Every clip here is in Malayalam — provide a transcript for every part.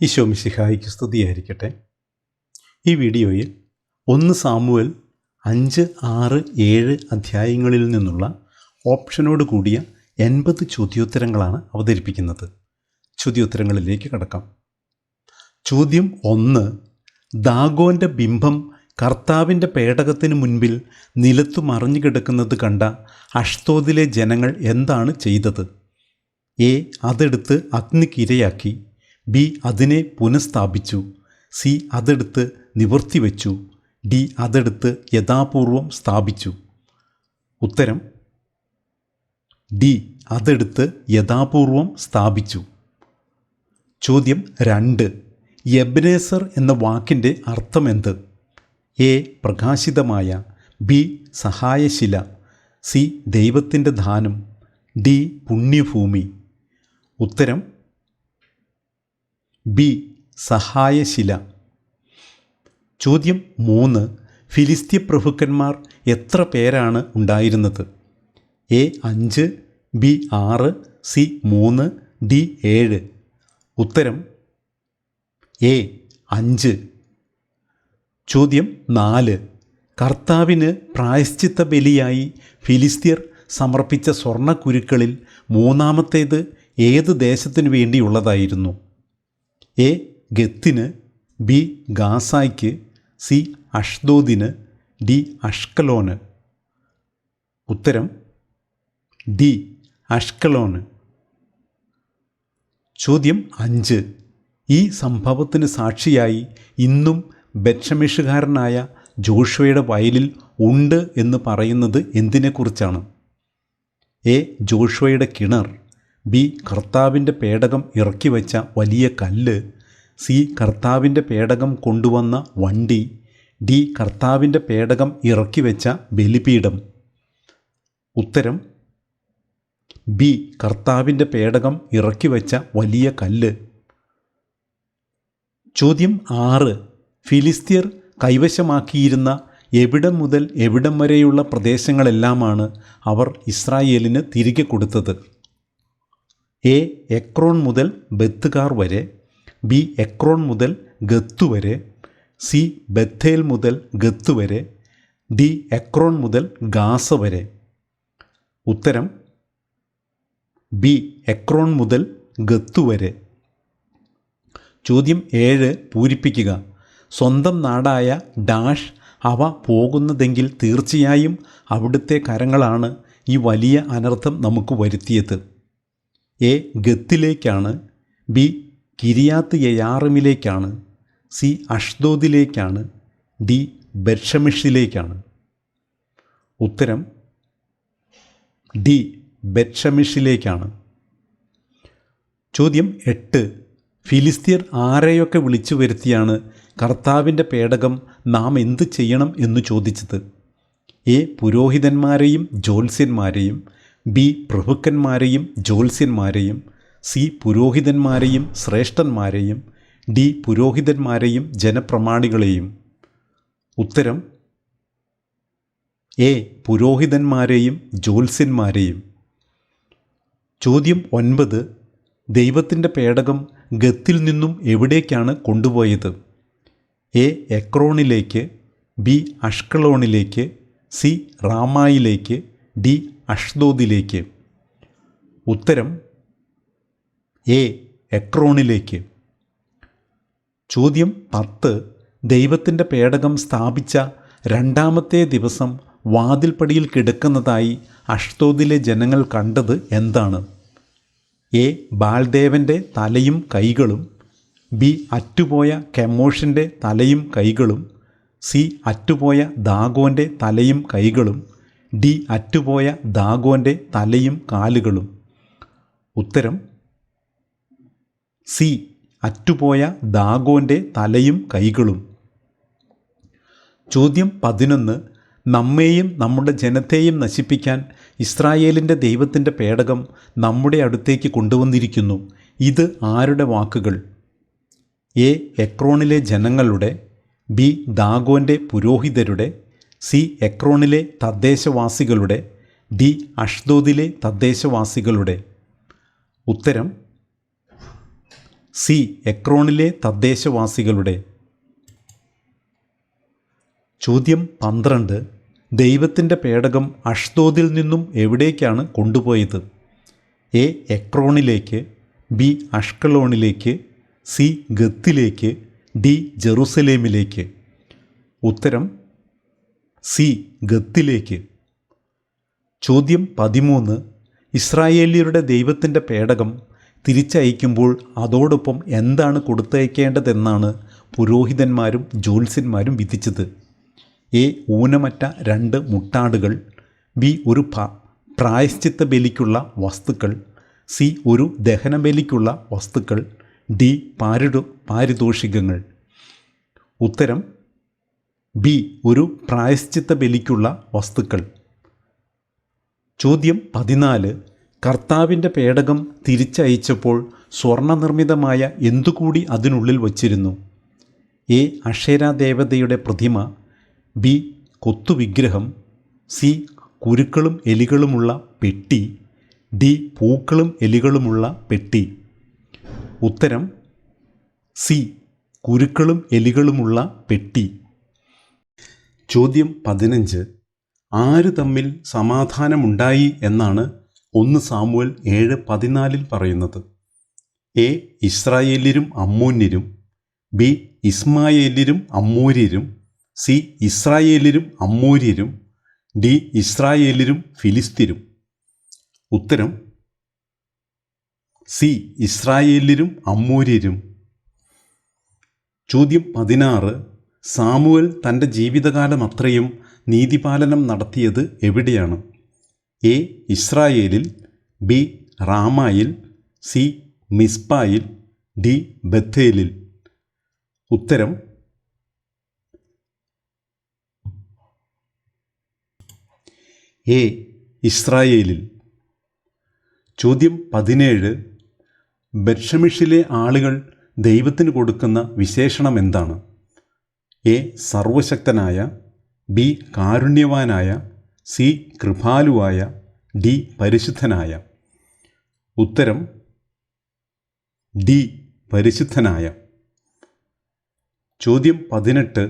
ഈശോ മിശിഹായ്ക്ക് സ്തുതിയായിരിക്കട്ടെ. ഈ വീഡിയോയിൽ 1 സാമുവേൽ 5, 6, 7 അധ്യായങ്ങളിൽ നിന്നുള്ള ഓപ്ഷനോട് കൂടിയ 80 ചോദ്യോത്തരങ്ങളാണ് അവതരിപ്പിക്കുന്നത്. ചോദ്യോത്തരങ്ങളിലേക്ക് കടക്കാം. ചോദ്യം 1. ദാഗോൻ്റെ ബിംബം കർത്താവിൻ്റെ പേടകത്തിന് മുൻപിൽ നിലത്തു മറിഞ്ഞു കിടക്കുന്നത് കണ്ട അഷ്തോദിലെ ജനങ്ങൾ എന്താണ് ചെയ്തത്? എ. അതെടുത്ത് അഗ്നിക്കിരയാക്കി. ബി. അതിനെ പുനഃസ്ഥാപിച്ചു. സി. അതെടുത്ത് നിവർത്തിവെച്ചു. ഡി. അതെടുത്ത് യഥാപൂർവം സ്ഥാപിച്ചു. ഉത്തരം ഡി. അതെടുത്ത് യഥാപൂർവം സ്ഥാപിച്ചു. ചോദ്യം 2. എബ്നേസർ എന്ന വാക്കിൻ്റെ അർത്ഥമെന്ത്? എ. പ്രകാശിതമായ. ബി. സഹായശില. സി. ദൈവത്തിൻ്റെ ദാനം. ഡി. പുണ്യഭൂമി. ഉത്തരം ബി. സഹായശില. ചോദ്യം 3. ഫിലിസ്ത്യ പ്രഭുക്കന്മാർ എത്ര പേരാണ് ഉണ്ടായിരുന്നത്? എ. 5. ബി. 6. സി. 3. ഡി. 7. ഉത്തരം എ. 5. ചോദ്യം 4. കർത്താവിന് പ്രായശ്ചിത്ത ബലിയായി ഫിലിസ്ത്യർ സമർപ്പിച്ച സ്വർണ്ണക്കുരുക്കളിൽ മൂന്നാമത്തേത് ഏത് ദേശത്തിനു വേണ്ടിയുള്ളതായിരുന്നു? എ. ഗത്തിന്. ബി. ഗാസായ്ക്ക്. സി. അഷ്ദോദിന്. ഡി. അഷ്കലോന്. ഉത്തരം ഡി. അഷ്കലോന്. ചോദ്യം 5. ഈ സംഭവത്തിന് സാക്ഷിയായി ഇന്നും ബേത്ഷെമെഷുകാരനായ ജോഷുവയുടെ വയലിൽ ഉണ്ട് എന്ന് പറയുന്നത് എന്തിനെക്കുറിച്ചാണ്? എ. ജോഷുവയുടെ കിണർ. ബി. കർത്താവിൻ്റെ പേടകം ഇറക്കി വച്ച വലിയ കല്ല്. സി. കർത്താവിൻ്റെ പേടകം കൊണ്ടുവന്ന വണ്ടി. ഡി. കർത്താവിൻ്റെ പേടകം ഇറക്കി വെച്ച ബലിപീഠം. ഉത്തരം ബി. കർത്താവിൻ്റെ പേടകം ഇറക്കി വെച്ച വലിയ കല്ല്. ചോദ്യം 6. ഫിലിസ്ത്യർ കൈവശമാക്കിയിരുന്ന എവിടം മുതൽ എവിടം വരെയുള്ള പ്രദേശങ്ങളെല്ലാമാണ് അവർ ഇസ്രായേലിന് തിരികെ കൊടുത്തത്? എ. എക്രോൺ മുതൽ ബത്ത്കാർ വരെ. ബി. എക്രോൺ മുതൽ ഗത്ത് വരെ. സി. ബത്തേൽ മുതൽ ഗത്ത് വരെ. ഡി. എക്രോൺ മുതൽ ഗാസ വരെ. ഉത്തരം ബി. എക്രോൺ മുതൽ ഗത്ത് വരെ. ചോദ്യം 7 പൂരിപ്പിക്കുക. സ്വന്തം നാടായ ഡാഷ് അവ പോകുന്നതെങ്കിൽ തീർച്ചയായും അവിടുത്തെ കരങ്ങളാണ് ഈ വലിയ അനർത്ഥം നമുക്ക് വരുത്തിയത്. എ. ഗത്തിലേക്കാണ്. ബി. കിരിയാത്ത് യയാറിമിലേക്കാണ്. സി. അഷ്ദോദിലേക്കാണ്. ഡി. ബേത്ഷെമെഷിലേക്കാണ്. ഉത്തരം ഡി. ബേത്ഷെമെഷിലേക്കാണ്. ചോദ്യം 8. ഫിലിസ്ത്യർ ആരെയൊക്കെ വിളിച്ചു വരുത്തിയാണ് കർത്താവിൻ്റെ പേടകം നാം എന്ത് ചെയ്യണം എന്ന് ചോദിച്ചത്? എ. പുരോഹിതന്മാരെയും ജ്യോത്സ്യന്മാരെയും. ബി. പ്രഭുക്കന്മാരെയും ജ്യോത്സ്യന്മാരെയും. സി. പുരോഹിതന്മാരെയും ശ്രേഷ്ഠന്മാരെയും. ഡി. പുരോഹിതന്മാരെയും ജനപ്രമാണികളെയും. ഉത്തരം എ. പുരോഹിതന്മാരെയും ജ്യോത്സ്യന്മാരെയും. ചോദ്യം 9. ദൈവത്തിൻ്റെ പേടകം ഗത്തിൽ നിന്നും എവിടേക്കാണ് കൊണ്ടുപോയത്? എ. എക്രോണിലേക്ക്. ബി. അഷ്കലോണിലേക്ക്. സി. റാമായിലേക്ക്. ഡി. അഷ്ദോദിലേക്ക്. ഉത്തരം എ. എക്രോണിലേക്ക്. ചോദ്യം 10. ദൈവത്തിൻ്റെ പേടകം സ്ഥാപിച്ച രണ്ടാമത്തെ ദിവസം വാതിൽപ്പടിയിൽ കിടക്കുന്നതായി അഷ്ദോദിലെ ജനങ്ങൾ കണ്ടത് എന്താണ്? എ. ബാൽദേവൻ്റെ തലയും കൈകളും. ബി. അറ്റുപോയ കെമോഷിൻ്റെ തലയും കൈകളും. സി. അറ്റുപോയ ദാഗോൻ്റെ തലയും കൈകളും. ഡി. അറ്റുപോയ ദാഗോൻ്റെ തലയും കാലുകളും. ഉത്തരം സി. അറ്റുപോയ ദാഗോൻ്റെ തലയും കൈകളും. ചോദ്യം 11. നമ്മെയും നമ്മുടെ ജനത്തെയും നശിപ്പിക്കാൻ ഇസ്രായേലിൻ്റെ ദൈവത്തിൻ്റെ പേടകം നമ്മുടെ അടുത്തേക്ക് കൊണ്ടുവന്നിരിക്കുന്നു. ഇത് ആരുടെ വാക്കുകൾ? എ. എക്രോണിലെ ജനങ്ങളുടെ. ബി. ദാഗോൻ്റെ പുരോഹിതരുടെ. സി. എക്രോണിലെ തദ്ദേശവാസികളുടെ. ഡി. അഷ്ദോദിലെ തദ്ദേശവാസികളുടെ. ഉത്തരം സി എക്രോണിലെ തദ്ദേശവാസികളുടെ. ചോദ്യം 12. ദൈവത്തിൻ്റെ പേടകം അഷ്ദോദിൽ നിന്നും എവിടേക്കാണ് കൊണ്ടുപോയത്? എ എക്രോണിലേക്ക്, ബി അഷ്കലോണിലേക്ക്, സി ഗത്തിലേക്ക്, ഡി ജെറുസലേമിലേക്ക്. ഉത്തരം സി ഗത്തിലേക്ക്. ചോദ്യം 13. ഇസ്രായേല്യരുടെ ദൈവത്തിൻ്റെ പേടകം തിരിച്ചയക്കുമ്പോൾ അതോടൊപ്പം എന്താണ് കൊടുത്തയക്കേണ്ടതെന്നാണ് പുരോഹിതന്മാരും ജ്യോത്സ്യന്മാരും വിധിച്ചത്? എ ഊനമറ്റ 2 മുട്ടാടുകൾ, ബി ഒരു പ്രായശ്ചിത്ത ബലിക്കുള്ള വസ്തുക്കൾ, സി ഒരു ദഹനബലിക്കുള്ള വസ്തുക്കൾ, ഡി പാരിതോഷികങ്ങൾ. ഉത്തരം ബി ഒരു പ്രായശ്ചിത്ത ബലിക്കുള്ള വസ്തുക്കൾ. ചോദ്യം 14. കർത്താവിൻ്റെ പേടകം തിരിച്ചയച്ചപ്പോൾ സ്വർണ്ണനിർമ്മിതമായ എന്തുകൂടി അതിനുള്ളിൽ വച്ചിരുന്നു? എ അക്ഷേരാ ദേവതയുടെ പ്രതിമ, ബി കൊത്തുവിഗ്രഹം, സി കുരുക്കളും എലികളുമുള്ള പെട്ടി, ഡി പൂക്കളും എലികളുമുള്ള പെട്ടി. ഉത്തരം സി കുരുക്കളും എലികളുമുള്ള പെട്ടി. ചോദ്യം 15. ആര് തമ്മിൽ സമാധാനമുണ്ടായി എന്നാണ് 1 സാമുവേൽ 7:14 പറയുന്നത്? എ ഇസ്രായേല്യരും അമ്മോന്യരും, ബി ഇസ്മായേല്യരും അമ്മോര്യരും, സി ഇസ്രായേല്യരും അമ്മോര്യരും, ഡി ഇസ്രായേല്യരും ഫിലിസ്ത്യരും. ഉത്തരം സി ഇസ്രായേല്യരും അമ്മോര്യരും. ചോദ്യം 16. സാമുവൽ തൻ്റെ ജീവിതകാലം അത്രയും നീതിപാലനം നടത്തിയത് എവിടെയാണ്? എ ഇസ്രായേലിൽ, ബി റാമായിൽ, സി മിസ്പായിൽ, ഡി ബഥേലിൽ. ഉത്തരം എ ഇസ്രായേലിൽ. ചോദ്യം 17. ബെത്ഷെമിഷിലെ ആളുകൾ ദൈവത്തിന് കൊടുക്കുന്ന വിശേഷണം എന്താണ്? എ സർവശക്തനായ, ബി കാരുണ്യവാനായ, സി കൃപാലുവായ, ഡി പരിശുദ്ധനായ. ഉത്തരം ഡി പരിശുദ്ധനായ. ചോദ്യം 18.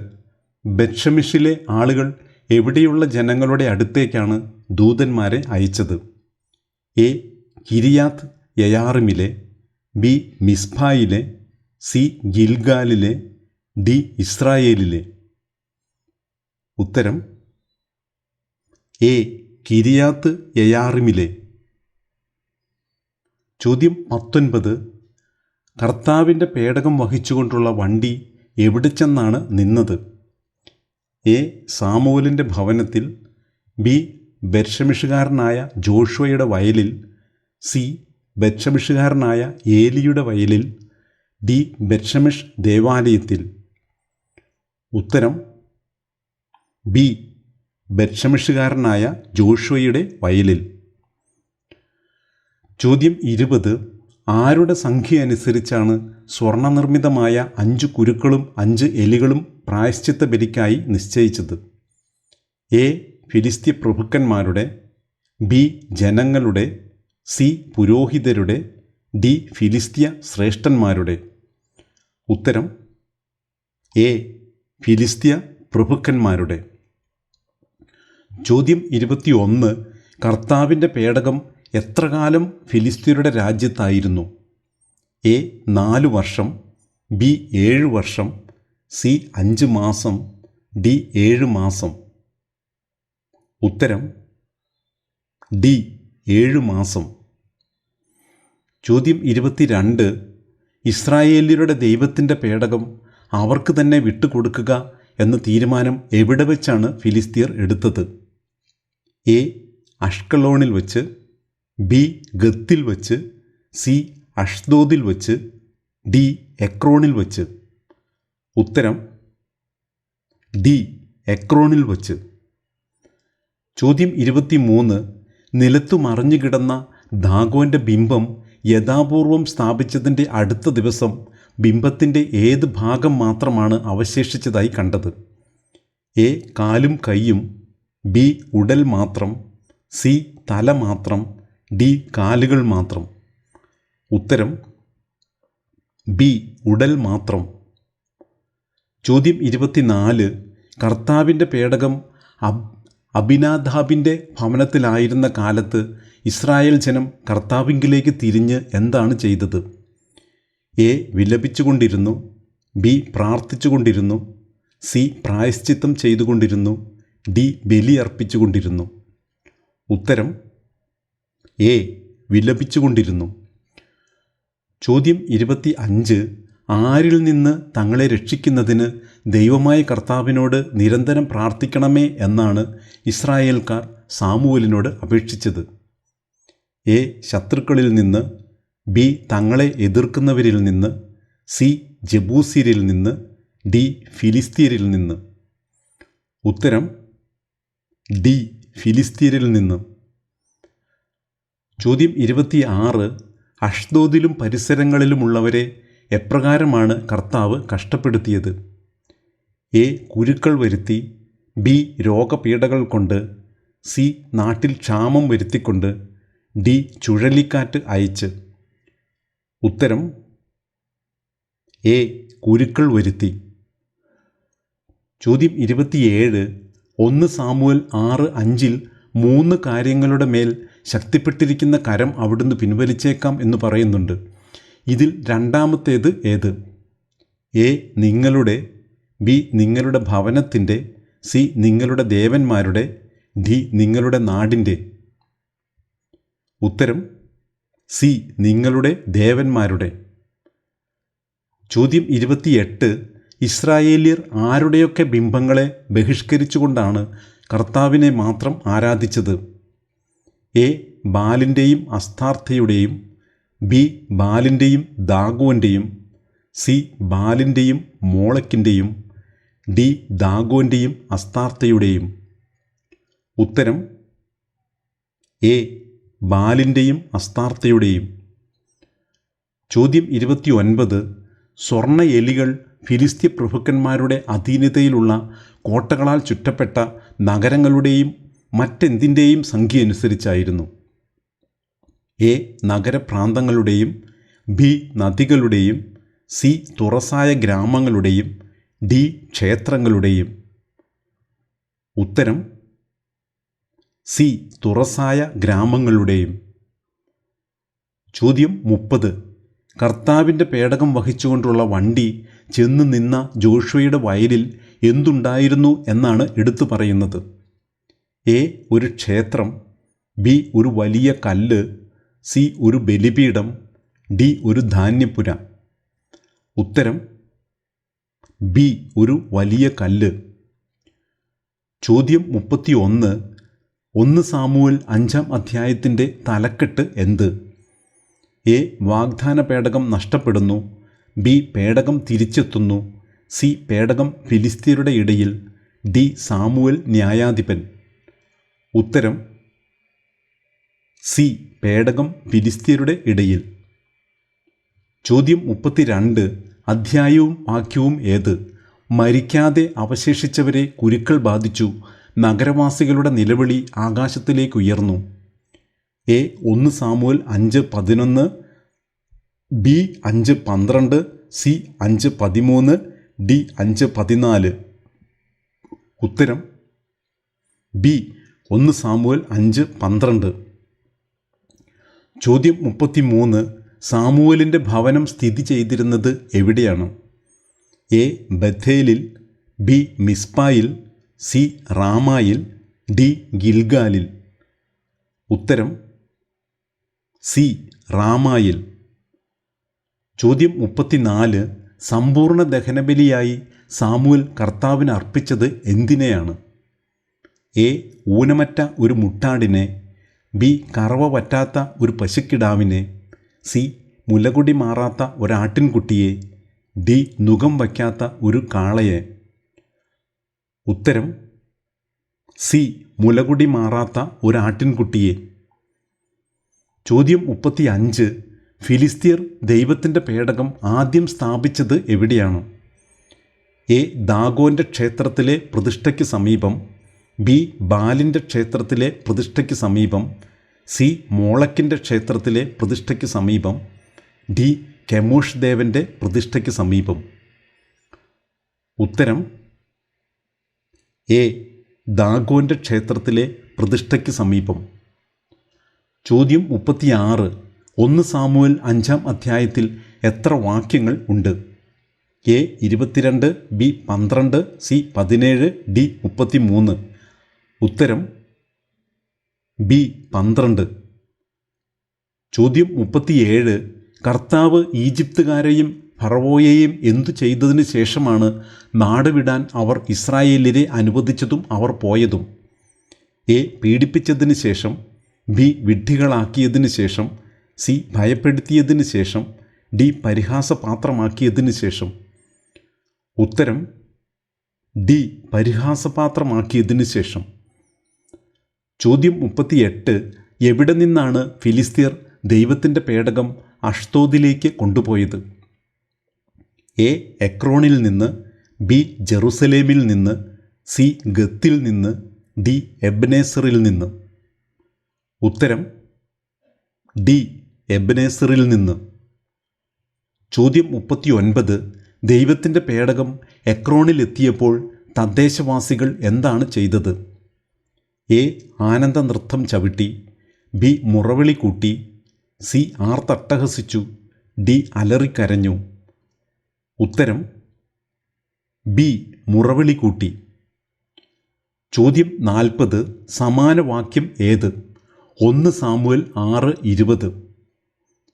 ബെത്ഷെമിഷിലെ ആളുകൾ എവിടെയുള്ള ജനങ്ങളുടെ അടുത്തേക്കാണ് ദൂതന്മാരെ അയച്ചത്? എ കിരിയാത്ത് യയാറിമിലെ, ബി മിസ്പായിലെ, സി ഗിൽഗാലിലെ, ഡി ഇസ്രായേലിലെ. ഉത്തരം എ കിരിയാത്ത് യയാറിമിലെ. ചോദ്യം 19. കർത്താവിൻ്റെ പേടകം വഹിച്ചുകൊണ്ടുള്ള വണ്ടി എവിടെ ചെന്നാണ് നിന്നത്? എ സാമുവലിൻ്റെ ഭവനത്തിൽ, ബി ബെത്ഷെമിഷുകാരനായ ജോഷുവയുടെ വയലിൽ, സി ബെത്ഷെമിഷുകാരനായ ഏലിയുടെ വയലിൽ, ഡി ബെത്ഷെമിഷ് ദേവാലയത്തിൽ. ഉത്തരം ബി ബെത്ഷെമിഷുകാരനായ ജോഷുവയുടെ വയലിൽ. ചോദ്യം 20. ആരുടെ സംഖ്യ അനുസരിച്ചാണ് സ്വർണ്ണനിർമ്മിതമായ 5 കുരുക്കളും 5 എലികളും പ്രായശ്ചിത്ത ബലിക്കായി നിശ്ചയിച്ചത്? എ ഫിലിസ്ത്യ പ്രഭുക്കന്മാരുടെ, ബി ജനങ്ങളുടെ, സി പുരോഹിതരുടെ, ഡി ഫിലിസ്ത്യ ശ്രേഷ്ഠന്മാരുടെ. ഉത്തരം എ ഫിലിസ്ത്യ പ്രഭുക്കന്മാരുടെ. ചോദ്യം 21. കർത്താവിൻ്റെ പേടകം എത്ര കാലം ഫിലിസ്ത്യരുടെ രാജ്യത്തായിരുന്നു? എ 4 വർഷം, ബി 7 വർഷം, സി 5 മാസം, ഡി 7 മാസം. ഉത്തരം ഡി 7 മാസം. ചോദ്യം 22. ഇസ്രായേല്യരുടെ ദൈവത്തിൻ്റെ പേടകം അവർക്ക് തന്നെ വിട്ടുകൊടുക്കുക എന്ന തീരുമാനം എവിടെ വെച്ചാണ് ഫിലിസ്തീർ എടുത്തത്? എ അഷ്കലോണിൽ വച്ച്, ബി ഗത്തിൽ വച്ച്, സി അഷ്ദോദിൽ വച്ച്, ഡി എക്രോണിൽ വച്ച്. ഉത്തരം ഡി എക്രോണിൽ വച്ച്. ചോദ്യം 23. നിലത്തു മറിഞ്ഞു കിടന്ന ദാഗോൻ്റെ ബിംബം യഥാപൂർവം സ്ഥാപിച്ചതിൻ്റെ അടുത്ത ദിവസം ബിംബത്തിൻ്റെ ഏത് ഭാഗം മാത്രമാണ് അവശേഷിച്ചതായി കണ്ടത്? എ കാലും കൈയും, ബി ഉടൽ മാത്രം, സി തല മാത്രം, ഡി കാലുകൾ മാത്രം. ഉത്തരം ബി ഉടൽ മാത്രം. ചോദ്യം 24. കർത്താവിൻ്റെ പേടകം അബിനാദാബിൻ്റെ ഭവനത്തിലായിരുന്ന കാലത്ത് ഇസ്രായേൽ ജനം കർത്താവിങ്കിലേക്ക് തിരിഞ്ഞ് എന്താണ് ചെയ്തത്? എ വിലപിച്ചുകൊണ്ടിരുന്നു, ബി പ്രാർത്ഥിച്ചുകൊണ്ടിരുന്നു, സി പ്രായശ്ചിത്തം ചെയ്തുകൊണ്ടിരുന്നു, ഡി ബലി അർപ്പിച്ചുകൊണ്ടിരുന്നു. ഉത്തരം എ വിലപിച്ചുകൊണ്ടിരുന്നു. ചോദ്യം 25. ആരിൽ നിന്ന് തങ്ങളെ രക്ഷിക്കുന്നതിന് ദൈവമായ കർത്താവിനോട് നിരന്തരം പ്രാർത്ഥിക്കണമേ എന്നാണ് ഇസ്രായേൽക്കാർ സാമുവേലിനോട് അപേക്ഷിച്ചത്? എ ശത്രുക്കളിൽ നിന്ന്, ബി തങ്ങളെ എതിർക്കുന്നവരിൽ നിന്ന്, സി ജബൂസ്യരിൽ നിന്ന്, ഡി ഫിലിസ്തീരിൽ നിന്ന്. ഉത്തരം ഡി ഫിലിസ്തീരിൽ നിന്ന്. ചോദ്യം 26. അഷ്ദോദിലും പരിസരങ്ങളിലുമുള്ളവരെ എപ്രകാരമാണ് കർത്താവ് കഷ്ടപ്പെടുത്തിയത്? എ കുരുക്കൾ വരുത്തി, ബി രോഗപീഠകൾ കൊണ്ട്, സി നാട്ടിൽ ക്ഷാമം വരുത്തിക്കൊണ്ട്, ഡി ചുഴലിക്കാറ്റ് അയച്ച്. ഉത്തരം എ കുരുക്കൾ വരുത്തി. ചോദ്യം 27. 1 സാമുവേൽ 6:5 3 കാര്യങ്ങളുടെ മേൽ ശക്തിപ്പെട്ടിരിക്കുന്ന കരം അവിടുന്ന് പിൻവലിച്ചേക്കാം എന്ന് പറയുന്നുണ്ട്. ഇതിൽ രണ്ടാമത്തേത് ഏത്? എ നിങ്ങളുടെ, ബി നിങ്ങളുടെ ഭവനത്തിൻ്റെ, സി നിങ്ങളുടെ ദേവന്മാരുടെ, ഡി നിങ്ങളുടെ നാടിൻ്റെ. ഉത്തരം സി നിങ്ങളുടെ ദേവന്മാരുടെ. ചോദ്യം 28. ഇസ്രായേല്യർ ആരുടെയൊക്കെ ബിംബങ്ങളെ ബഹിഷ്കരിച്ചുകൊണ്ടാണ് കർത്താവിനെ മാത്രം ആരാധിച്ചത്? എ ബാലിൻ്റെയും അസ്താർത്ഥയുടെയും, ബി ബാലിൻ്റെയും ദാഗോൻ്റെയും, സി ബാലിൻ്റെയും മോളക്കിൻ്റെയും, ഡി ദാഗോൻ്റെയും അസ്താർത്ഥയുടെയും. ഉത്തരം എ ബാലിൻ്റെയും അസ്താർത്ഥയുടെയും. ചോദ്യം 29. സ്വർണ്ണ എലികൾ ഫിലിസ്ത്യ പ്രഭുക്കന്മാരുടെ അധീനതയിലുള്ള കോട്ടകളാൽ ചുറ്റപ്പെട്ട നഗരങ്ങളുടെയും മറ്റെന്തിൻ്റെയും സംഖ്യ അനുസരിച്ചായിരുന്നു? എ നഗരപ്രാന്തങ്ങളുടെയും, ബി നദികളുടെയും, സി തുറസായ ഗ്രാമങ്ങളുടെയും, ഡി ക്ഷേത്രങ്ങളുടെയും. ഉത്തരം സി തുറസായ ഗ്രാമങ്ങളുടെയും. ചോദ്യം 30. കർത്താവിൻ്റെ പേടകം വഹിച്ചുകൊണ്ടുള്ള വണ്ടി ചെന്ന് നിന്ന ജോഷുവയുടെ വയലിൽ എന്തുണ്ടായിരുന്നു എന്നാണ് എടുത്തു പറയുന്നത്? എ ഒരു ക്ഷേത്രം, ബി ഒരു വലിയ കല്ല്, സി ഒരു ബലിപീഠം, ഡി ഒരു ധാന്യപ്പുര. ഉത്തരം ബി ഒരു വലിയ കല്ല്. ചോദ്യം 31. 1 സാമുവേൽ 5-ാം അധ്യായത്തിൻ്റെ തലക്കെട്ട് എന്ത്? എ വാഗ്ദാന പേടകം നഷ്ടപ്പെടുന്നു, ബി പേടകം തിരിച്ചെത്തുന്നു, സി പേടകം ഫിലിസ്തീരുടെ ഇടയിൽ, ഡി സാമുവേൽ ന്യായാധിപൻ. ഉത്തരം സി പേടകം ഫിലിസ്തീരുടെ ഇടയിൽ. ചോദ്യം 32. അധ്യായവും വാക്യവും ഏത്? മരിക്കാതെ അവശേഷിച്ചവരെ കുരുക്കൾ ബാധിച്ചു, നഗരവാസികളുടെ നിലവിളി ആകാശത്തിലേക്ക് ഉയർന്നു. A 1 Samuel 5:11, B 5:12, C 5:13, D 5:14. ഉത്തരം ബി 1 സാമുവേൽ 5:12. ചോദ്യം 33. സാമുവേലിൻ്റെ ഭവനം സ്ഥിതി ചെയ്തിരുന്നത് എവിടെയാണ്? എ ബഥേലിൽ, ബി മിസ്പായിൽ, സി റാമായിൽ, ഡി ഗിൽഗാലിൽ. ഉത്തരം സി റാമായിൽ. ചോദ്യം 34. സമ്പൂർണ്ണ ദഹനബലിയായി സാമുവേൽ കർത്താവിന് അർപ്പിച്ചത് എന്തിനെയാണ്? എ ഊനമറ്റ ഒരു മുട്ടാടിനെ, ബി കറവ പറ്റാത്ത ഒരു പശുക്കിടാവിനെ, സി മുലകുടി മാറാത്ത ഒരാട്ടിൻകുട്ടിയെ, ഡി നുകം വയ്ക്കാത്ത ഒരു കാളയെ. ഉത്തരം സി മുലകുടി മാറാത്ത ഒരാട്ടിൻകുട്ടിയെ. ചോദ്യം 35. ഫിലിസ്തീർ ദൈവത്തിൻ്റെ പേടകം ആദ്യം സ്ഥാപിച്ചത് എവിടെയാണ്? എ ദാഗോൻ്റെ ക്ഷേത്രത്തിലെ പ്രതിഷ്ഠയ്ക്ക് സമീപം, ബി ബാലിൻ്റെ ക്ഷേത്രത്തിലെ പ്രതിഷ്ഠയ്ക്ക് സമീപം, സി മോളക്കിൻ്റെ ക്ഷേത്രത്തിലെ പ്രതിഷ്ഠയ്ക്ക് സമീപം, ഡി കെമോഷ് ദേവൻ്റെ പ്രതിഷ്ഠയ്ക്ക് സമീപം? ഉത്തരം എ. ദാഗോൻ്റെ ക്ഷേത്രത്തിലെ പ്രതിഷ്ഠയ്ക്ക് സമീപം. ചോദ്യം 36. 1 സാമുവേൽ 5-ാം അധ്യായത്തിൽ എത്ര വാക്യങ്ങൾ ഉണ്ട്? എ. 22, ബി. 12, സി. 17, ഡി. 33. ഉത്തരം ബി. 12. ചോദ്യം 37. കർത്താവ് ഈജിപ്തുകാരെയും ഫറവോയെയും എന്തു ചെയ്തതിന് ശേഷമാണ് നാടുവിടാൻ അവർ ഇസ്രായേലിനെ അനുവദിച്ചതും അവർ പോയതും? എ. പീഡിപ്പിച്ചതിന് ശേഷം, ബി. വിഡ്ഢികളാക്കിയതിന് ശേഷം, സി. ഭയപ്പെടുത്തിയതിന് ശേഷം, ഡി. പരിഹാസപാത്രമാക്കിയതിന് ശേഷം. ഉത്തരം ഡി. പരിഹാസപാത്രമാക്കിയതിന് ശേഷം. ചോദ്യം 38. എവിടെ നിന്നാണ് ഫിലിസ്തീർ ദൈവത്തിൻ്റെ പേടകം അഷ്തോദിലേക്ക് കൊണ്ടുപോയത്? എ. എക്രോണിൽ നിന്ന്, ബി. ജെറുസലേമിൽ നിന്ന്, സി. ഗത്തിൽ നിന്ന്, ഡി. എബ്നേസറിൽ നിന്ന്. ഉത്തരം ഡി. എബ്നേസറിൽ നിന്ന്. ചോദ്യം 39. ദൈവത്തിൻ്റെ പേടകം എക്രോണിലെത്തിയപ്പോൾ തദ്ദേശവാസികൾ എന്താണ് ചെയ്തത്? എ. ആനന്ദ നൃത്തം ചവിട്ടി, ബി. മുറവിളി കൂട്ടി, സി. ആർത്തട്ടഹസിച്ചു, ഡി. അലറിക്കരഞ്ഞു. ഉത്തരം ബി. മുറവിളി കൂട്ടി. ചോദ്യം 40. സമാന വാക്യം ഏത്? 1 സാമുവേൽ 6:20.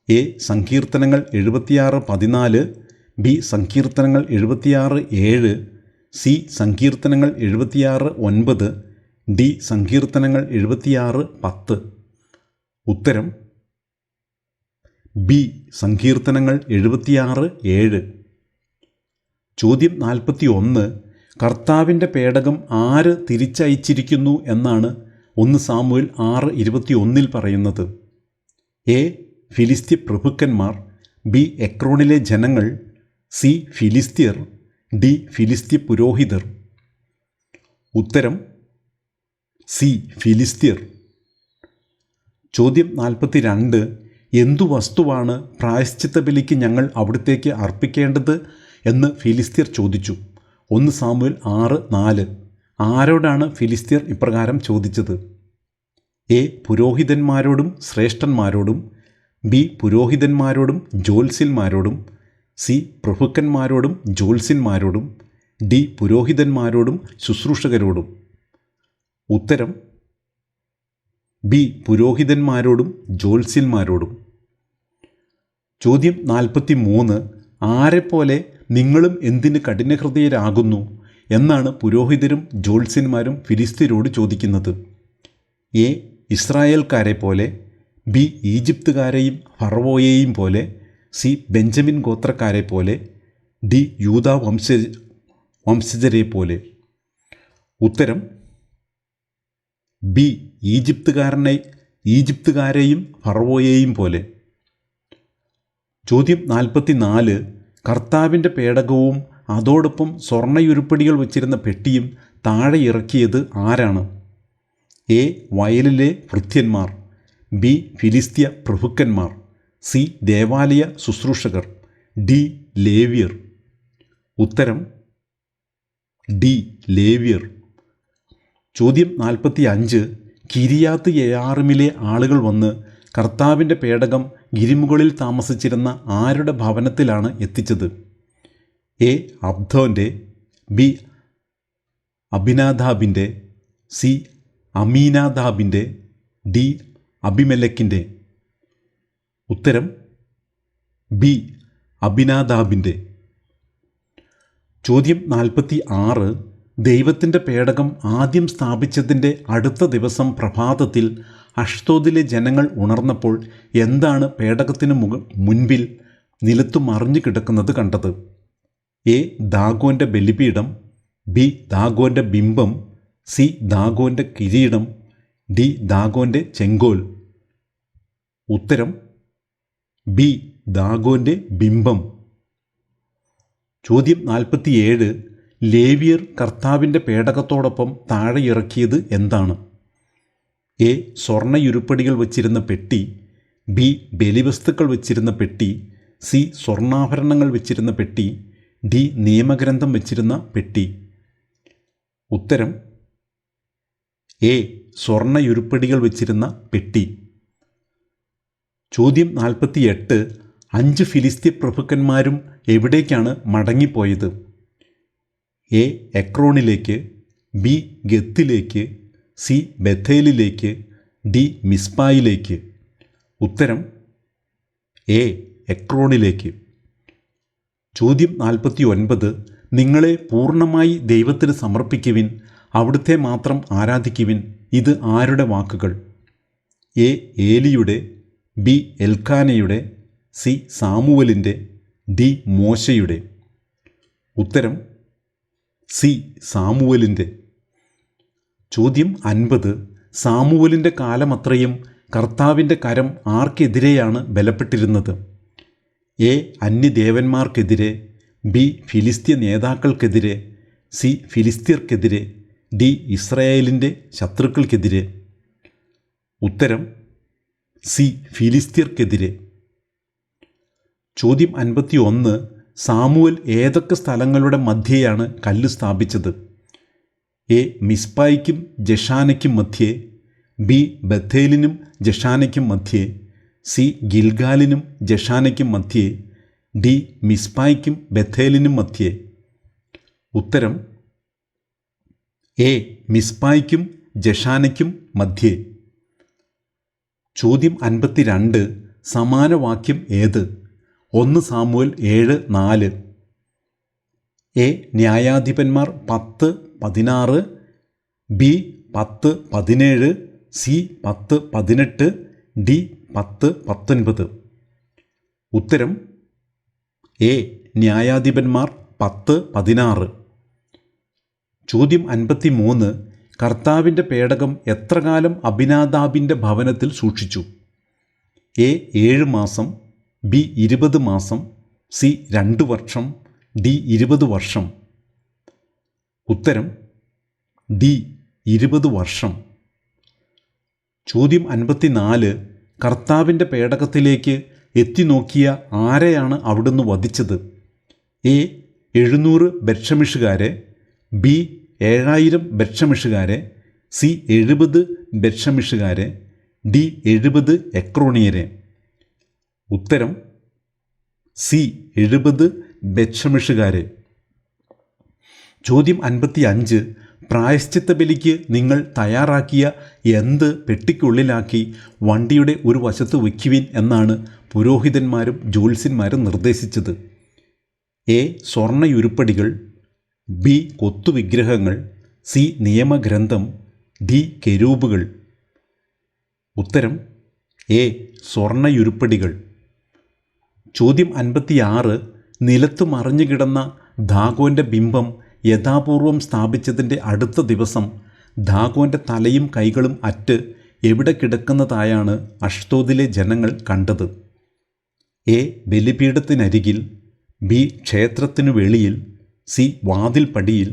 എ. സങ്കീർത്തനങ്ങൾ 76:14, ബി. സങ്കീർത്തനങ്ങൾ 76:7, സി. സങ്കീർത്തനങ്ങൾ 76:9, ഡി. സങ്കീർത്തനങ്ങൾ 76:10. ഉത്തരം ബി. സങ്കീർത്തനങ്ങൾ 76:7. ചോദ്യം 41. കർത്താവിൻ്റെ പേടകം ആര് തിരിച്ചയച്ചിരിക്കുന്നു എന്നാണ് 1 സാമുവേൽ 6:21 പറയുന്നത്? എ. ഫിലിസ്ത്യ പ്രഭുക്കന്മാർ, ബി. എക്രോണിലെ ജനങ്ങൾ, സി. ഫിലിസ്ത്യർ, ഡി. ഫിലിസ്ത്യ പുരോഹിതർ. ഉത്തരം സി. ഫിലിസ്ത്യർ. ചോദ്യം 42. എന്തു വസ്തുവാണ് പ്രായശ്ചിത്ത ബലിക്ക് ഞങ്ങൾ അവിടത്തേക്ക് അർപ്പിക്കേണ്ടത് എന്ന് ഫിലിസ്ത്യർ ചോദിച്ചു? 1 സാമുവേൽ 6:4. ആരോടാണ് ഫിലിസ്ത്യർ ഇപ്രകാരം ചോദിച്ചത്? എ. പുരോഹിതന്മാരോടും ശ്രേഷ്ഠന്മാരോടും, ബി. പുരോഹിതന്മാരോടും ജ്യോത്സ്യന്മാരോടും, സി. പ്രഭുക്കന്മാരോടും ജ്യോത്സ്യന്മാരോടും, ഡി. പുരോഹിതന്മാരോടും ശുശ്രൂഷകരോടും. ഉത്തരം ബി. പുരോഹിതന്മാരോടും ജ്യോത്സ്യന്മാരോടും. ചോദ്യം 43. ആരെപ്പോലെ നിങ്ങളും എന്തിന് കഠിനഹൃദയരാകുന്നു എന്നാണ് പുരോഹിതരും ജ്യോത്സ്യന്മാരും ഫിലിസ്ത്യരോട് ചോദിക്കുന്നത്? എ. ഇസ്രായേൽക്കാരെ പോലെ, ബി. ഈജിപ്തുകാരെയും ഫറവോയെയും പോലെ, സി. ബെഞ്ചമിൻ ഗോത്രക്കാരെ പോലെ, ഡി. യൂദാ വംശജരെ പോലെ. ഉത്തരം ബി. ഈജിപ്തുകാരെയും ഫറവോയെയും പോലെ. ചോദ്യം 44. കർത്താവിൻ്റെ പേടകവും അതോടൊപ്പം സ്വർണ്ണയുരുപ്പടികൾ വച്ചിരുന്ന പെട്ടിയും താഴെ ഇറക്കിയത് ആരാണ്? എ. വയലിലെ ഭൃത്യന്മാർ, ബി. ഫിലിസ്ത്യ പ്രഭുക്കന്മാർ, സി. ദേവാലയ ശുശ്രൂഷകർ, ഡി. ലേവ്യർ. ഉത്തരം ഡി. ലേവ്യർ. ചോദ്യം 45. കിരിയാത്ത് യെയാറിമിലെ ആളുകൾ വന്ന് കർത്താവിൻ്റെ പേടകം ഗിരിമുകളിൽ താമസിച്ചിരുന്ന ആരുടെ ഭവനത്തിലാണ് എത്തിച്ചത്? എ. അബ്ദോൻ്റെ, ബി. അബിനാദാബിൻ്റെ, സി. അമീനാദാബിൻ്റെ, ഡി. അബിമെലെക്കിൻ്റെ. ഉത്തരം ബി. അബിനാദാബിൻ്റെ. ചോദ്യം 46. ദൈവത്തിൻ്റെ പേടകം ആദ്യം സ്ഥാപിച്ചതിൻ്റെ അടുത്ത ദിവസം പ്രഭാതത്തിൽ അഷ്തോദിലെ ജനങ്ങൾ ഉണർന്നപ്പോൾ എന്താണ് പേടകത്തിന് മുൻപിൽ നിലത്തു മറിഞ്ഞു കിടക്കുന്നത് കണ്ടത്? എ. ദാഗോൻ്റെ ബലിപീഠം, ബി. ദാഗോൻ്റെ ബിംബം, സി. ദാഗോൻ്റെ കിരീടം, ഡി. ദാഗോൻ്റെ ചെങ്കോൽ. ഉത്തരം ബി. ദാഗോൻ്റെ ബിംബം. ചോദ്യം 47. ലേവ്യർ കർത്താവിൻ്റെ പേടകത്തോടൊപ്പം താഴെ ഇറക്കിയത് എന്താണ്? എ. സ്വർണ്ണയുരുപ്പടികൾ വച്ചിരുന്ന പെട്ടി, ബി. ബലിവസ്തുക്കൾ വച്ചിരുന്ന പെട്ടി, സി സ്വർണ്ണാഭരണങ്ങൾ വെച്ചിരുന്ന പെട്ടി, ഡി നിയമഗ്രന്ഥം വെച്ചിരുന്ന പെട്ടി? ഉത്തരം എ സ്വർണ്ണയുരുപ്പടികൾ വെച്ചിരുന്ന പെട്ടി. ചോദ്യം 48. 5 ഫിലിസ്തീൻ പ്രഭുക്കന്മാരും എവിടേക്കാണ് മടങ്ങിപ്പോയത്? എ എക്രോണിലേക്ക്, ബി ഗത്തിലേക്ക്, സി ബഥേലിലേക്ക്, ഡി മിസ്പായിലേക്ക്? ഉത്തരം എ എക്രോണിലേക്ക്. ചോദ്യം 49. നിങ്ങളെ പൂർണ്ണമായി ദൈവത്തിന് സമർപ്പിക്കുവിൻ, അവിടുത്തെ മാത്രം ആരാധിക്കുവിൻ. ഇത് ആരുടെ വാക്കുകൾ? എ ഏലിയുടെ, ബി എൽക്കാനയുടെ, സി സാമുവലിൻ്റെ, ഡി മോശയുടെ? ഉത്തരം സി സാമുവലിൻ്റെ. ചോദ്യം 50. സാമുവലിൻ്റെ കാലമത്രയും കർത്താവിൻ്റെ കരം ആർക്കെതിരെയാണ് ബലപ്പെട്ടിരുന്നത്? എ അന്യദേവന്മാർക്കെതിരെ, ബി ഫിലിസ്തീയ നേതാക്കൾക്കെതിരെ, സി ഫിലിസ്തീർക്കെതിരെ, ഡി ഇസ്രായേലിൻ്റെ ശത്രുക്കൾക്കെതിരെ? ഉത്തരം സി ഫിലിസ്തീർക്കെതിരെ. ചോദ്യം 51. സാമുവൽ ഏതൊക്കെ സ്ഥലങ്ങളുടെ മധ്യേയാണ് കല്ല് സ്ഥാപിച്ചത്? എ മിസ്പായ്ക്കും ജഷാനയ്ക്കും മധ്യേ, ബി ബഥേലിനും ജഷാനയ്ക്കും മധ്യേ, സി ഗിൽഗാലിനും ജഷാനയ്ക്കും മധ്യേ, ഡി മിസ്പായ്ക്കും ബഥേലിനും മധ്യേ? ഉത്തരം എ മിസ്പായ്ക്കും ജഷാനയ്ക്കും മധ്യേ. ചോദ്യം 52. സമാന വാക്യം ഏത്? 1 സാമുവൽ 7:4. എ ന്യായാധിപന്മാർ 10:16, ബി 10:17, സി 10:18, ഡി 10:19? ഉത്തരം എ ന്യായാധിപന്മാർ 10:16. ചോദ്യം 53. കർത്താവിൻ്റെ പേടകം എത്ര കാലം അബിനാദാബിൻ്റെ ഭവനത്തിൽ സൂക്ഷിച്ചു? എ 7 മാസം, ബി 20 മാസം, സി 2 വർഷം, ഡി 20 വർഷം? ഉത്തരം ഡി 20 വർഷം. ചോദ്യം 54. കർത്താവിൻ്റെ പേടകത്തിലേക്ക് എത്തിനോക്കിയ ആരെയാണ് അവിടുന്ന് വധിച്ചത്? എ 700 ബെത്ഷമിഷുകാരെ, ബി 7000 ബെത്ഷമിഷുകാരെ, സി 70 ബെത്ഷമിഷുകാരെ, ഡി 70 എക്രോണിയരെ? ഉത്തരം സി 70 ബെത്ഷമിഷുകാരെ. ചോദ്യം 55. പ്രായശ്ചിത്ത ബലിക്ക് നിങ്ങൾ തയ്യാറാക്കിയ എന്ത് പെട്ടിക്കുള്ളിലാക്കി വണ്ടിയുടെ ഒരു വശത്ത് വയ്ക്കുവിൻ എന്നാണ് പുരോഹിതന്മാരും ജ്യോത്സ്യന്മാരും നിർദ്ദേശിച്ചത്? എ സ്വർണ്ണയുരുപ്പടികൾ, ബി കൊത്തുവിഗ്രഹങ്ങൾ, സി നിയമഗ്രന്ഥം, ഡി കെരൂബുകൾ? ഉത്തരം എ സ്വർണ്ണയുരുപ്പടികൾ. ചോദ്യം 56. നിലത്ത് മറിഞ്ഞു കിടന്ന ദാഗോൻ്റെ ബിംബം യഥാപൂർവം സ്ഥാപിച്ചതിൻ്റെ അടുത്ത ദിവസം ദാഗോൻ്റെ തലയും കൈകളും അറ്റ് എവിടെ കിടക്കുന്നതായാണ് അഷ്തോദിലെ ജനങ്ങൾ കണ്ടത്? എ ബലിപീഠത്തിനരികിൽ, ബി ക്ഷേത്രത്തിനു വെളിയിൽ, സി വാതിൽപ്പടിയിൽ,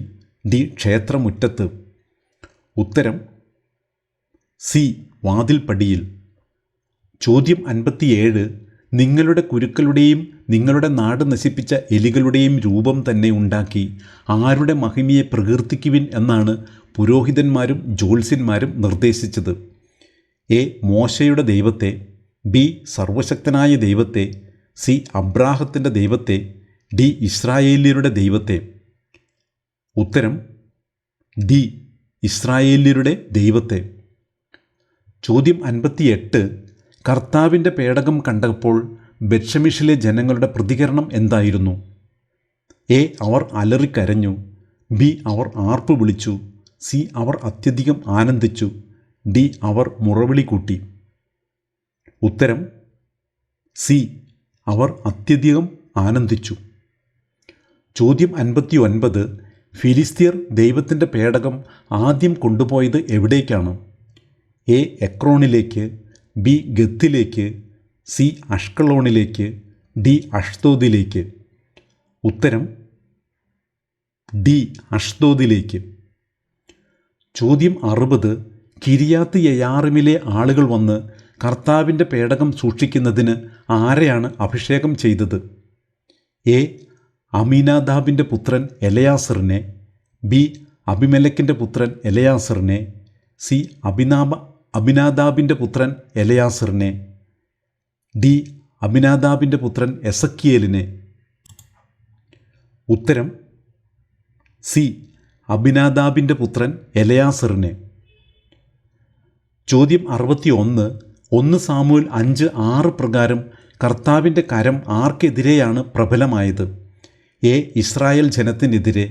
ഡി ക്ഷേത്രമുറ്റത്ത്? ഉത്തരം സി വാതിൽപ്പടിയിൽ. ചോദ്യം 57. നിങ്ങളുടെ കുരുക്കളുടെയും നിങ്ങളുടെ നാട് നശിപ്പിച്ച എലികളുടെയും രൂപം തന്നെ ഉണ്ടാക്കി ആരുടെ മഹിമയെ പ്രകീർത്തിക്കുവിൻ എന്നാണ് പുരോഹിതന്മാരും ജ്യോത്സ്യന്മാരും നിർദ്ദേശിച്ചത്? എ മോശയുടെ ദൈവത്തെ, ബി സർവശക്തനായ ദൈവത്തെ, സി അബ്രാഹത്തിൻ്റെ ദൈവത്തെ, ഡി ഇസ്രായേല്യരുടെ ദൈവത്തെ? ഉത്തരം ഡി ഇസ്രായേല്യരുടെ ദൈവത്തെ. ചോദ്യം 58. കർത്താവിൻ്റെ പേടകം കണ്ടപ്പോൾ ബെത്ഷമിഷിലെ ജനങ്ങളുടെ പ്രതികരണം എന്തായിരുന്നു? എ അവർ അലറിക്കരഞ്ഞു, ബി അവർ ആർപ്പ് വിളിച്ചു, സി അവർ അത്യധികം ആനന്ദിച്ചു, ഡി അവർ മുറവിളി കൂട്ടി? ഉത്തരം സി അവർ അത്യധികം ആനന്ദിച്ചു. ചോദ്യം 59. ഫിലിസ്തീർ ദൈവത്തിൻ്റെ പേടകം ആദ്യം കൊണ്ടുപോയത് എവിടേക്കാണ്? എ എക്രോണിലേക്ക്, ബി ഗത്തിലേക്ക്, സി അഷ്കലോണിലേക്ക്, ഡി അഷ്തോദിലേക്ക്? ഉത്തരം ഡി അഷ്തോദിലേക്ക്. ചോദ്യം 60. കിരിയാത്ത് യയാറിമിലെ ആളുകൾ വന്ന് കർത്താവിൻ്റെ പേടകം സൂക്ഷിക്കുന്നതിന് ആരെയാണ് അഭിഷേകം ചെയ്തത്? എ. അമീനാദാബിൻ്റെ പുത്രൻ എലയാസറിനെ, ബി. അബിമെലെക്കിൻ്റെ പുത്രൻ എലയാസറിനെ, സി. അബിനാദാബിൻ്റെ പുത്രൻ എലയാസറിനെ, ഡി. അബിനാദാബിൻ്റെ പുത്രൻ എസക്കിയേലിനെ. ഉത്തരം സി. അബിനാദാബിൻ്റെ പുത്രൻ എലയാസറിനെ. ചോദ്യം 61. 1 സാമുവേൽ 5:6 പ്രകാരം കർത്താവിൻ്റെ കരം ആർക്കെതിരെയാണ് പ്രബലമായത്? എ. ഇസ്രായേൽ ജനത്തിനെതിരെ,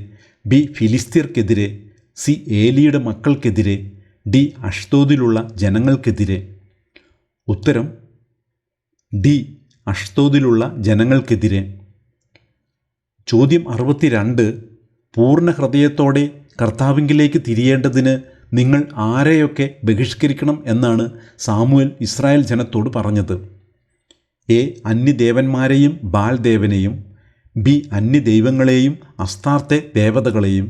ബി. ഫിലിസ്തീർക്കെതിരെ, സി. ഏലിയുടെ മക്കൾക്കെതിരെ, ഡി. അഷ്ദോദിലുള്ള ജനങ്ങൾക്കെതിരെ. ഉത്തരം ഡി. അഷ്ദോദിലുള്ള ജനങ്ങൾക്കെതിരെ. ചോദ്യം 62. പൂർണ്ണ ഹൃദയത്തോടെ കർത്താവിങ്കിലേക്ക് തിരിയേണ്ടതിന് നിങ്ങൾ ആരെയൊക്കെ ബഹിഷ്കരിക്കണം എന്നാണ് സാമുവേൽ ഇസ്രായേൽ ജനത്തോട് പറഞ്ഞത്? എ. അന്യദേവന്മാരെയും ബാൽദേവനെയും, ബി. അന്യദൈവങ്ങളെയും അസ്താർത്തെ ദേവതകളെയും,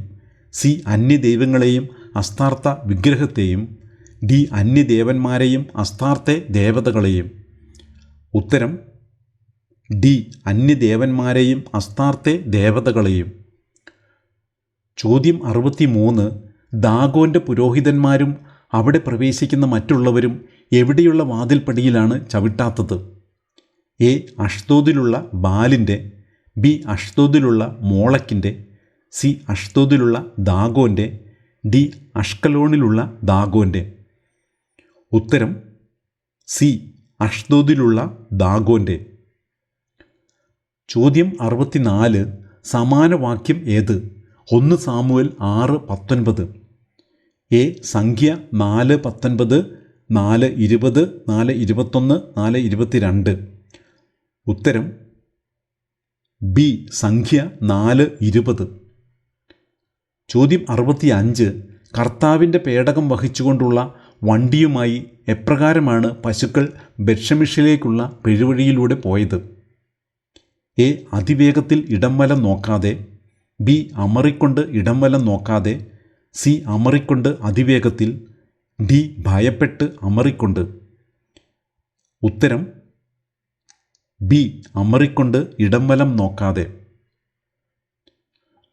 സി. അന്യദൈവങ്ങളെയും അസ്താർത്ത വിഗ്രഹത്തെയും, ഡി. അന്യദേവന്മാരെയും അസ്താർത്തെ ദേവതകളെയും. ഉത്തരം ഡി. അന്യദേവന്മാരെയും അസ്താർത്തെ ദേവതകളെയും. ചോദ്യം 63. ദാഗോൻ്റെ പുരോഹിതന്മാരും അവിടെ പ്രവേശിക്കുന്ന മറ്റുള്ളവരും എവിടെയുള്ള വാതിൽപ്പടിയിലാണ് ചവിട്ടാത്തത്? എ. അഷ്ദോദിലുള്ള ബാലിൻ്റെ, ബി. അഷ്ദോദിലുള്ള മോളക്കിൻ്റെ, സി. അഷ്ദോദിലുള്ള ദാഗോൻ്റെ, ഡി. അഷ്കലോണിലുള്ള ദാഗോൻ്റെ. ഉത്തരം സി. അഷ്ദോദിലുള്ള ദാഗോൻ്റെ. ചോദ്യം 64. സമാന വാക്യം ഏത്? 1 സാമുവേൽ 6:19, എ. സംഖ്യ 4:19, 4:20, 4:21, 4:22. ഉത്തരം ബി. സംഖ്യ 4:20. ചോദ്യം 65. കർത്താവിൻ്റെ പേടകം വഹിച്ചുകൊണ്ടുള്ള വണ്ടിയുമായി എപ്രകാരമാണ് പശുക്കൾ ബേത്ത്ശെമിഷിലേക്കുള്ള പെരുവഴിയിലൂടെ പോയത്? എ. അതിവേഗത്തിൽ ഇടംവലം നോക്കാതെ, ബി. അമറിക്കൊണ്ട് ഇടംവലം നോക്കാതെ, സി. അമറിക്കൊണ്ട് അതിവേഗത്തിൽ, ഡി. ഭയപ്പെട്ട് അമറിക്കൊണ്ട്. ഉത്തരം ബി. അമറിക്കൊണ്ട് ഇടംവലം നോക്കാതെ.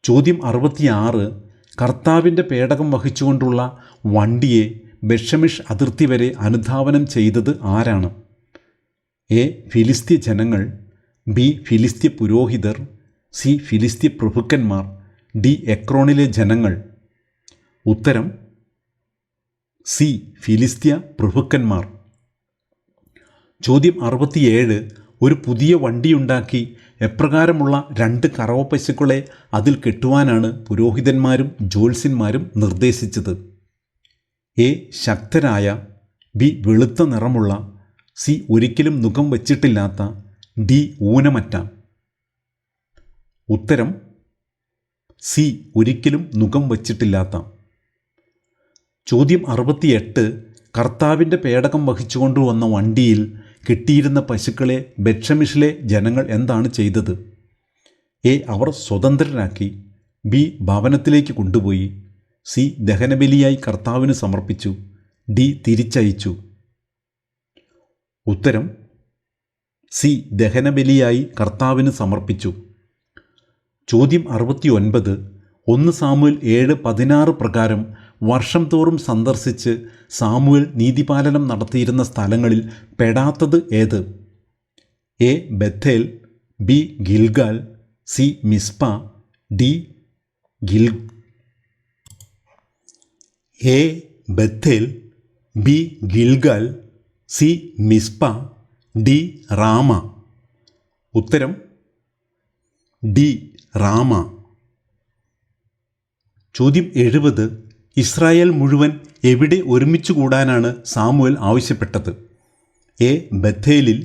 ചോദ്യം 66. കർത്താവിൻ്റെ പേടകം വഹിച്ചുകൊണ്ടുള്ള വണ്ടിയെ ബേത്ത്ശെമിഷ് അതിർത്തി വരെ അനുധാവനം ചെയ്തത് ആരാണ്? എ. ഫിലിസ്ത്യ ജനങ്ങൾ, ബി. ഫിലിസ്ത്യ പുരോഹിതർ, സി. ഫിലിസ്ത്യ പ്രഭുക്കന്മാർ, ഡി. എക്രോണിലെ ജനങ്ങൾ. ഉത്തരം സി. ഫിലിസ്ത്യ പ്രഭുക്കന്മാർ. ചോദ്യം 67. ഒരു പുതിയ വണ്ടിയുണ്ടാക്കി എപ്രകാരമുള്ള 2 കറവ പശുക്കളെ അതിൽ കെട്ടുവാനാണ് പുരോഹിതന്മാരും ജ്യോത്സ്യന്മാരും നിർദ്ദേശിച്ചത്? എ. ശക്തരായ, ബി. വെളുത്ത നിറമുള്ള, സി. ഒരിക്കലും നുകം വച്ചിട്ടില്ലാത്ത, ഡി. ഊനമറ്റ. ഉത്തരം സി. ഒരിക്കലും നുകം വച്ചിട്ടില്ലാത്ത. ചോദ്യം 68. കർത്താവിൻ്റെ പേടകം വഹിച്ചുകൊണ്ടുവന്ന വണ്ടിയിൽ കെട്ടിയിരുന്ന പശുക്കളെ ബേത്ത്ശെമിഷിലെ ജനങ്ങൾ എന്താണ് ചെയ്തത്? എ. അവർ സ്വതന്ത്രരാക്കി, ബി. ഭവനത്തിലേക്ക് കൊണ്ടുപോയി, സി. ദഹനബലിയായി കർത്താവിന് സമർപ്പിച്ചു, ഡി. തിരിച്ചയച്ചു. ഉത്തരം സി. ദഹനബലിയായി കർത്താവിന് സമർപ്പിച്ചു. ചോദ്യം 69. 1 സാമുവേൽ 7:16 പ്രകാരം വർഷം തോറും സന്ദർശിച്ച് സാമുവേൽ നീതിപാലനം നടത്തിയിരുന്ന സ്ഥലങ്ങളിൽ പെടാത്തത് ഏത്? A. Bethel, B. Gilgal, C. Mizpah, D. A. Bethel, B. Gilgal, C. Mizpah, D. Ramah. ഉത്തരം ഡി. റാമ. ചോദ്യം 70. ഇസ്രായേൽ മുഴുവൻ എവിടെ ഒരുമിച്ച് കൂടാനാണ് സാമുവേൽ ആവശ്യപ്പെട്ടത്? എ. ബethേലിൽ,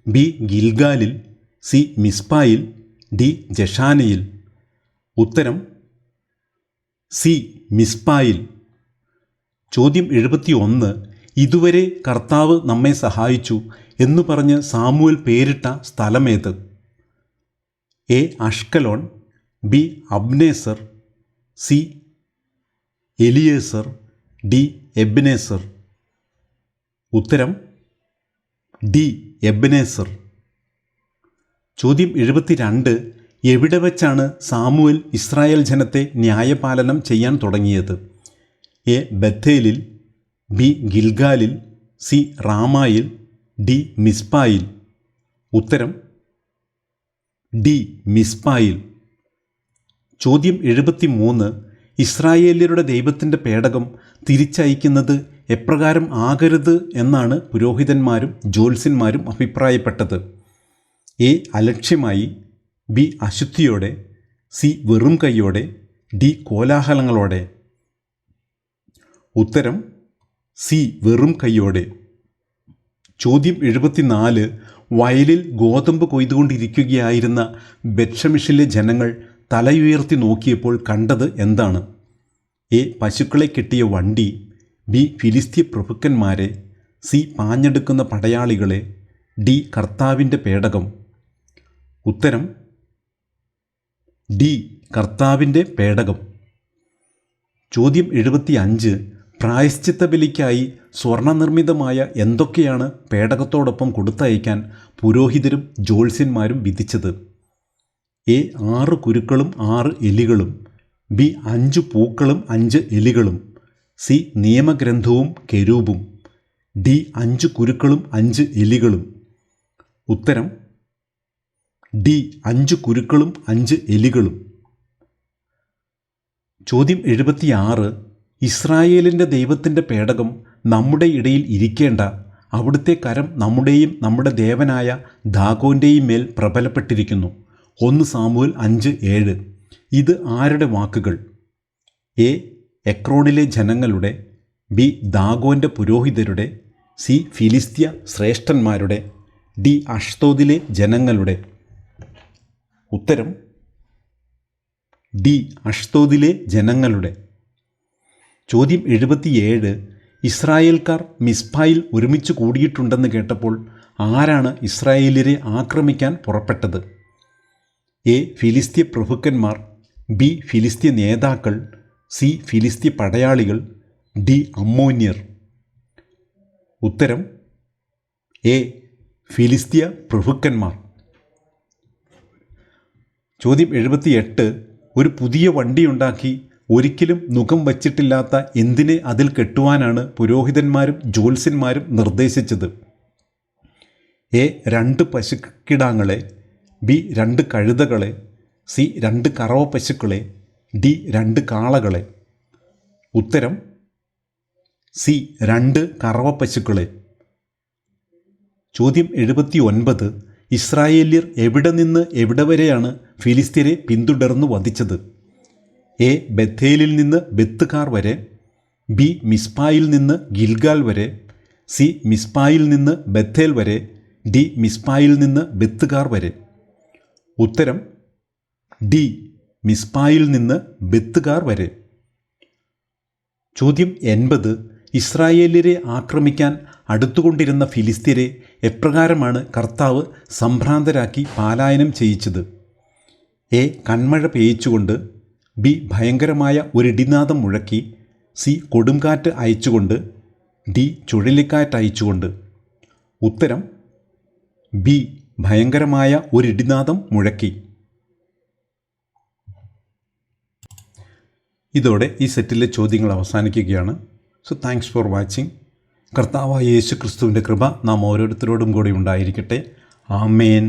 ബി. ഗിൽഗാലിൽ, സി. മിസ്പായിൽ, ഡി. ജഷാനയിൽ. ഉത്തരം സി. മിസ്പായിൽ. ചോദ്യം 71. ഇതുവരെ കർത്താവ് നമ്മെ സഹായിച്ചു എന്നു പറഞ്ഞ് സാമുവേൽ പേരിട്ട സ്ഥലമേത്? A. Ashkelon, B. Abnezer, C. Eliezer, D. Ebenezer. ഉത്തരം ഡി എബനേസർ. ചോദ്യം 72. എവിടെ വച്ചാണ് സാമുവൽ ഇസ്രായേൽ ജനത്തെ ന്യായപാലനം ചെയ്യാൻ തുടങ്ങിയത്? എ ബഥേലിൽ, ബി ഗിൽഗാലിൽ, സി റാമായിൽ, ഡി മിസ്പായിൽ. ഉത്തരം ഡി മിസ്പായിൽ. ചോദ്യം 73. ഇസ്രായേല്യരുടെ ദൈവത്തിൻ്റെ പേടകം തിരിച്ചയക്കുന്നത് എപ്രകാരം ആകരുത് എന്നാണ് പുരോഹിതന്മാരും ജ്യോത്സ്യന്മാരും അഭിപ്രായപ്പെട്ടത്? എ അലക്ഷ്യമായി, ബി അശുദ്ധിയോടെ, സി വെറും കൈയോടെ, ഡി കോലാഹലങ്ങളോടെ. ഉത്തരം സി വെറും കൈയോടെ. ചോദ്യം 74. വയലിൽ ഗോതമ്പ് കൊയ്തുകൊണ്ടിരിക്കുകയായിരുന്ന ബെത്ഷെമിഷിലെ ജനങ്ങൾ തലയുയർത്തി നോക്കിയപ്പോൾ കണ്ടത് എന്താണ്? എ പശുക്കളെ കെട്ടിയ വണ്ടി, ബി ഫിലിസ്തീയ പ്രഭുക്കന്മാരെ, സി പാഞ്ഞെടുക്കുന്ന പടയാളികളെ, ഡി കർത്താവിൻ്റെ പേടകം. ഉത്തരം ഡി കർത്താവിൻ്റെ പേടകം. ചോദ്യം 75. പ്രായശ്ചിത്ത ബലിക്കായി സ്വർണ്ണനിർമ്മിതമായ എന്തൊക്കെയാണ് പേടകത്തോടൊപ്പം കൊടുത്തയക്കാൻ പുരോഹിതരും ജ്യോത്സ്യന്മാരും വിധിച്ചത്? എ 6 കുരുക്കളും 6 എലികളും, ബി 5 പൂക്കളും 5 എലികളും, സി നിയമഗ്രന്ഥവും കെരൂബും, ഡി 5 കുരുക്കളും 5 എലികളും. ഉത്തരം ഡി 5 കുരുക്കളും 5 എലികളും. ചോദ്യം 76. ഇസ്രായേലിൻ്റെ ദൈവത്തിൻ്റെ പേടകം നമ്മുടെ ഇടയിൽ ഇരിക്കേണ്ട, അവിടുത്തെ കരം നമ്മുടെയും നമ്മുടെ ദേവനായ ദാഗോൻ്റെയും മേൽ പ്രബലപ്പെട്ടിരിക്കുന്നു. 1 സാമുവേൽ 5:7. ഇത് ആരുടെ വാക്കുകൾ? എ എക്രോണിലെ ജനങ്ങളുടെ, ബി ദാഗോൻ്റെ പുരോഹിതരുടെ, സി ഫിലിസ്തീയ ശ്രേഷ്ഠന്മാരുടെ, ഡി അഷ്തോദിലെ ജനങ്ങളുടെ. ഉത്തരം ഡി അഷ്തോദിലെ ജനങ്ങളുടെ. ചോദ്യം 77. ഇസ്രായേൽക്കാർ മിസ്പായിൽ ഒരുമിച്ച് കൂടിയിട്ടുണ്ടെന്ന് കേട്ടപ്പോൾ ആരാണ് ഇസ്രായേലിയരെ ആക്രമിക്കാൻ പുറപ്പെട്ടത്? എ ഫിലിസ്തീയ പ്രഭുക്കന്മാർ, ബി ഫിലിസ്തീയ നേതാക്കൾ, സി ഫിലിസ്തീയ പടയാളികൾ, ഡി അമ്മോന്യർ. ഉത്തരം എ ഫിലിസ്തീയ പ്രഭുക്കന്മാർ. ചോദ്യം 78. ഒരു പുതിയ വണ്ടിയുണ്ടാക്കി ഒരിക്കലും നുകം വച്ചിട്ടില്ലാത്ത എന്തിനെ അതിൽ കെട്ടുവാനാണ് പുരോഹിതന്മാരും ജ്യോത്സ്യന്മാരും നിർദ്ദേശിച്ചത്? എ 2 പശുക്കിടാങ്ങളെ, ബി 2 കഴുതകളെ, സി 2 കറവ പശുക്കളെ, ഡി 2 കാളകളെ. ഉത്തരം സി 2 കറവ പശുക്കളെ. ചോദ്യം 79. ഇസ്രായേല്യർ എവിടെ നിന്ന് എവിടെ വരെയാണ് ഫിലിസ്ത്യരെ പിന്തുടർന്നു വധിച്ചത്? എ ബഥേലിൽ നിന്ന് ബെത്ത്കാർ വരെ, ബി മിസ്പായിൽ നിന്ന് ഗിൽഗാൽ വരെ, സി മിസ്പായിൽ നിന്ന് ബഥേൽ വരെ, ഡി മിസ്പായിൽ നിന്ന് ബെത്ത്കാർ വരെ. ഉത്തരം ഡി മിസ്പായിൽ നിന്ന് ബെത്ത്കാർ വരെ. ചോദ്യം 80. ഇസ്രായേല്യരെ ആക്രമിക്കാൻ അടുത്തുകൊണ്ടിരുന്ന ഫിലിസ്ത്യരെ എപ്രകാരമാണ് കർത്താവ് സംഭ്രാന്തരാക്കി പലായനം ചെയ്യിച്ചത്? എ കന്മഴ പെയ്യിച്ചുകൊണ്ട്, ബി ഭയങ്കരമായ ഒരിടിനാദം മുഴക്കി, സി കൊടുങ്കാറ്റ് അയച്ചുകൊണ്ട്, ഡി ചുഴലിക്കാറ്റ് അയച്ചുകൊണ്ട്. ഉത്തരം ബി ഭയങ്കരമായ ഒരിടിനാദം മുഴക്കി. ഇതോടെ ഈ സെറ്റിലെ ചോദ്യങ്ങൾ അവസാനിക്കുകയാണ്. So thanks for watching. കർത്താവായ യേശു ക്രിസ്തുവിൻ്റെ കൃപ നാം ഓരോരുത്തരോടും കൂടി ഉണ്ടായിരിക്കട്ടെ. ആമേൻ.